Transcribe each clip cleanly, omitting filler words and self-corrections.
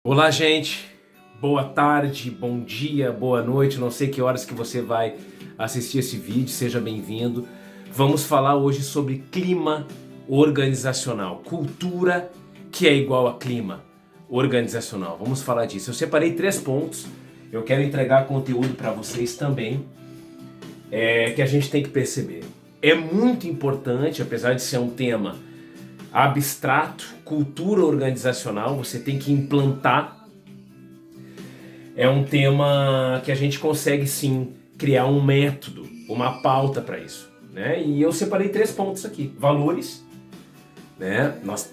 Olá, gente. Boa tarde, bom dia, boa noite. Não sei que horas que você vai assistir esse vídeo. Seja bem-vindo. Vamos falar hoje sobre clima organizacional. Cultura que é igual a clima organizacional. Vamos falar disso. Eu separei 3 pontos. Eu quero entregar conteúdo para vocês também. Que a gente tem que perceber. É muito importante, apesar de ser um tema abstrato, cultura organizacional, você tem que implantar. É um tema que a gente consegue sim criar um método, uma pauta para isso, né? E eu separei 3 pontos aqui: valores, né? Nós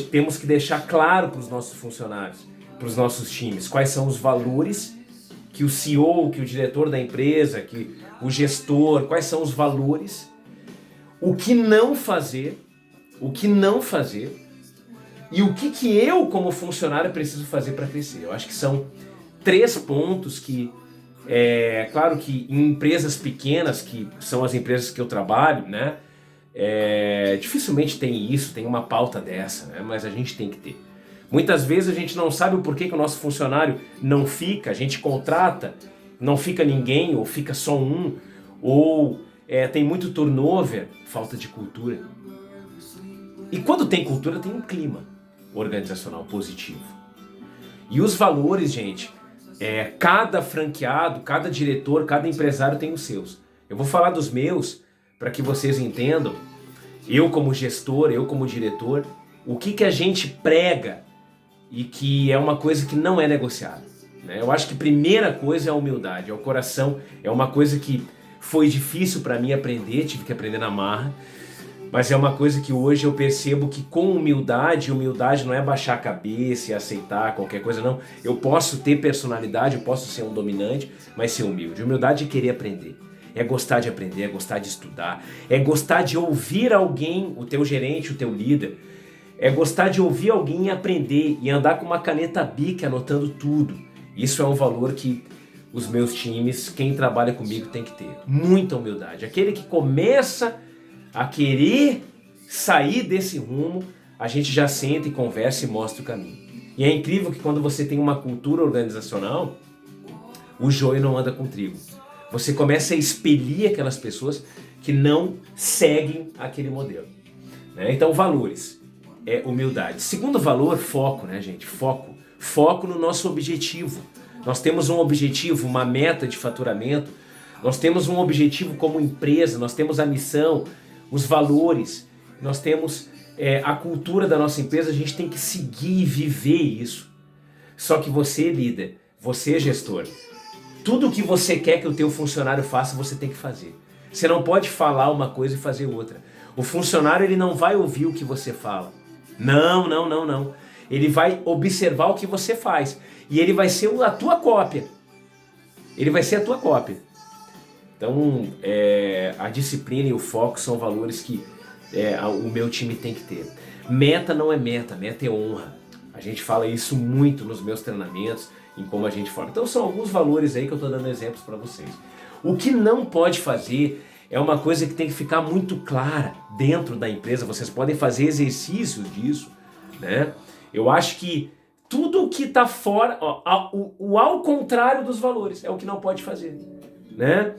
temos que deixar claro para os nossos funcionários, para os nossos times, quais são os valores que o CEO, que o diretor da empresa, que o gestor, quais são os valores, o que não fazer e o que eu como funcionário preciso fazer para crescer. Eu acho que são 3 pontos que, claro que em empresas pequenas, que são as empresas que eu trabalho, né, dificilmente tem isso, tem uma pauta dessa, né, mas a gente tem que ter. Muitas vezes a gente não sabe o porquê que o nosso funcionário não fica, a gente contrata, não fica ninguém, ou fica só um, ou tem muito turnover, falta de cultura. E quando tem cultura, tem um clima organizacional positivo. E os valores, gente, cada franqueado, cada diretor, cada empresário tem os seus. Eu vou falar dos meus para que vocês entendam, eu como gestor, eu como diretor, o que a gente prega e que é uma coisa que não é negociável, né? Eu acho que a primeira coisa é a humildade, é o coração, é uma coisa que foi difícil para mim aprender, tive que aprender na marra. Mas é uma coisa que hoje eu percebo que com humildade não é baixar a cabeça e aceitar qualquer coisa, não. Eu posso ter personalidade, eu posso ser um dominante, mas ser humilde. Humildade é querer aprender, é gostar de aprender, é gostar de estudar, é gostar de ouvir alguém, o teu gerente, o teu líder, é gostar de ouvir alguém e aprender e andar com uma caneta Bic anotando tudo. Isso é um valor que os meus times, quem trabalha comigo tem que ter. Muita humildade. Aquele que começa a querer sair desse rumo, a gente já senta e conversa e mostra o caminho. E é incrível que quando você tem uma cultura organizacional, o joio não anda com trigo. Você começa a expelir aquelas pessoas que não seguem aquele modelo, né? Então, valores, humildade. Segundo valor, foco, né, gente? Foco. Foco no nosso objetivo. Nós temos um objetivo, uma meta de faturamento, nós temos um objetivo como empresa, nós temos a missão, os valores, nós temos a cultura da nossa empresa, a gente tem que seguir e viver isso. Só que você, líder, você, gestor, tudo o que você quer que o teu funcionário faça, você tem que fazer. Você não pode falar uma coisa e fazer outra. O funcionário, ele não vai ouvir o que você fala. Não, não, não, não. Ele vai observar o que você faz. E ele vai ser a tua cópia. Ele vai ser a tua cópia. Então, a disciplina e o foco são valores que o meu time tem que ter. Meta não é meta, meta é honra. A gente fala isso muito nos meus treinamentos, em como a gente fala. Então, são alguns valores aí que eu estou dando exemplos para vocês. O que não pode fazer é uma coisa que tem que ficar muito clara dentro da empresa. Vocês podem fazer exercícios disso, né? Eu acho que tudo o que está fora, o ao contrário dos valores, é o que não pode fazer, né?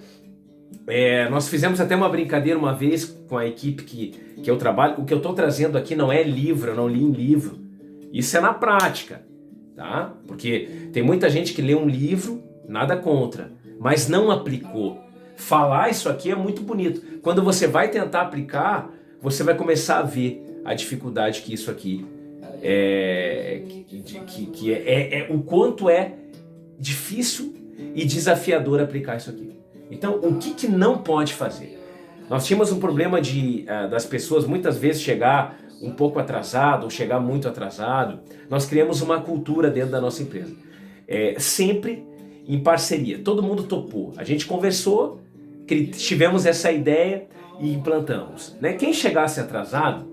Nós fizemos até uma brincadeira uma vez com a equipe que eu trabalho. O que eu estou trazendo aqui não é livro, eu não li em livro. Isso é na prática, tá? Porque tem muita gente que lê um livro, nada contra, mas não aplicou. Falar isso aqui é muito bonito. Quando você vai tentar aplicar, você vai começar a ver a dificuldade que isso aqui o quanto é difícil e desafiador aplicar isso aqui. Então, o que não pode fazer? Nós tínhamos um problema das pessoas muitas vezes chegar um pouco atrasado ou chegar muito atrasado. Nós criamos uma cultura dentro da nossa empresa. Sempre em parceria. Todo mundo topou. A gente conversou, tivemos essa ideia e implantamos, né? Quem chegasse atrasado,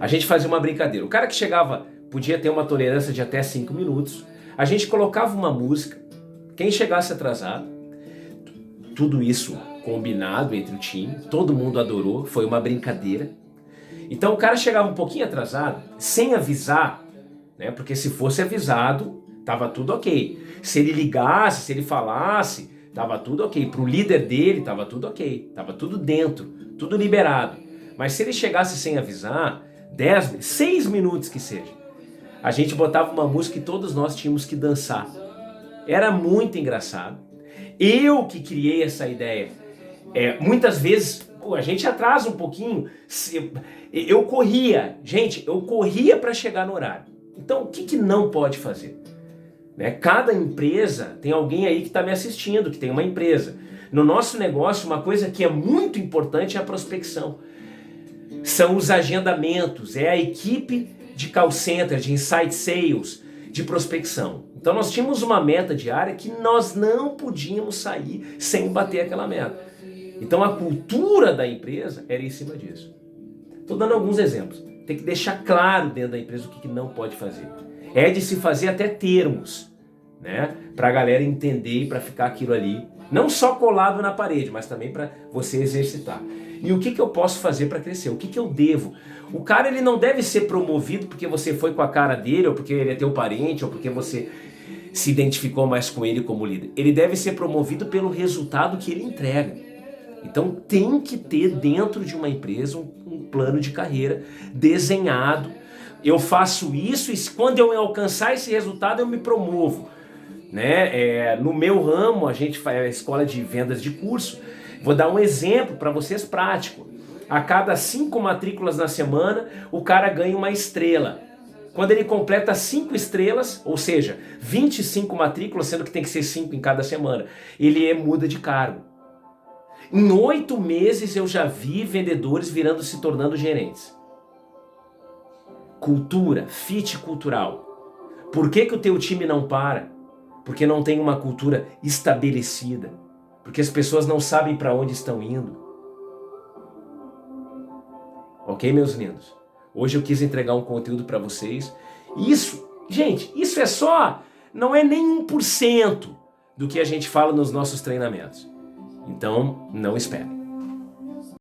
a gente fazia uma brincadeira. O cara que chegava podia ter uma tolerância de até 5 minutos. A gente colocava uma música. Quem chegasse atrasado, tudo isso combinado entre o time, todo mundo adorou, foi uma brincadeira. Então o cara chegava um pouquinho atrasado, sem avisar, né? Porque se fosse avisado, tava tudo ok. Se ele ligasse, se ele falasse, tava tudo ok. Para o líder dele, tava tudo ok. Tava tudo dentro, tudo liberado. Mas se ele chegasse sem avisar, 6 minutos que seja, a gente botava uma música e todos nós tínhamos que dançar. Era muito engraçado. Eu que criei essa ideia. Muitas vezes, a gente atrasa um pouquinho. Eu corria, gente, eu corria para chegar no horário. Então, o que não pode fazer? Né? Cada empresa, tem alguém aí que está me assistindo, que tem uma empresa. No nosso negócio, uma coisa que é muito importante é a prospecção. São os agendamentos, é a equipe de call center, de inside sales, de prospecção. Então nós tínhamos uma meta diária que nós não podíamos sair sem bater aquela meta. Então a cultura da empresa era em cima disso. Estou dando alguns exemplos. Tem que deixar claro dentro da empresa o que não pode fazer. É de se fazer até termos, né? Para a galera entender e para ficar aquilo ali, não só colado na parede, mas também para você exercitar. E o que eu posso fazer para crescer? O que eu devo? O cara, ele não deve ser promovido porque você foi com a cara dele, ou porque ele é teu parente, ou porque você se identificou mais com ele como líder. Ele deve ser promovido pelo resultado que ele entrega. Então tem que ter dentro de uma empresa um plano de carreira desenhado. Eu faço isso e quando eu alcançar esse resultado eu me promovo. Né? No meu ramo, a gente faz a escola de vendas de curso. Vou dar um exemplo para vocês prático. A cada 5 matrículas na semana, o cara ganha uma estrela. Quando ele completa 5 estrelas, ou seja, 25 matrículas, sendo que tem que ser 5 em cada semana, ele muda de cargo. Em 8 meses eu já vi vendedores se tornando gerentes. Cultura, fit cultural. Por que o teu time não para? Porque não tem uma cultura estabelecida. Porque as pessoas não sabem para onde estão indo. Ok, meus lindos? Hoje eu quis entregar um conteúdo para vocês. Isso, gente, isso não é nem 1% do que a gente fala nos nossos treinamentos. Então, não espere.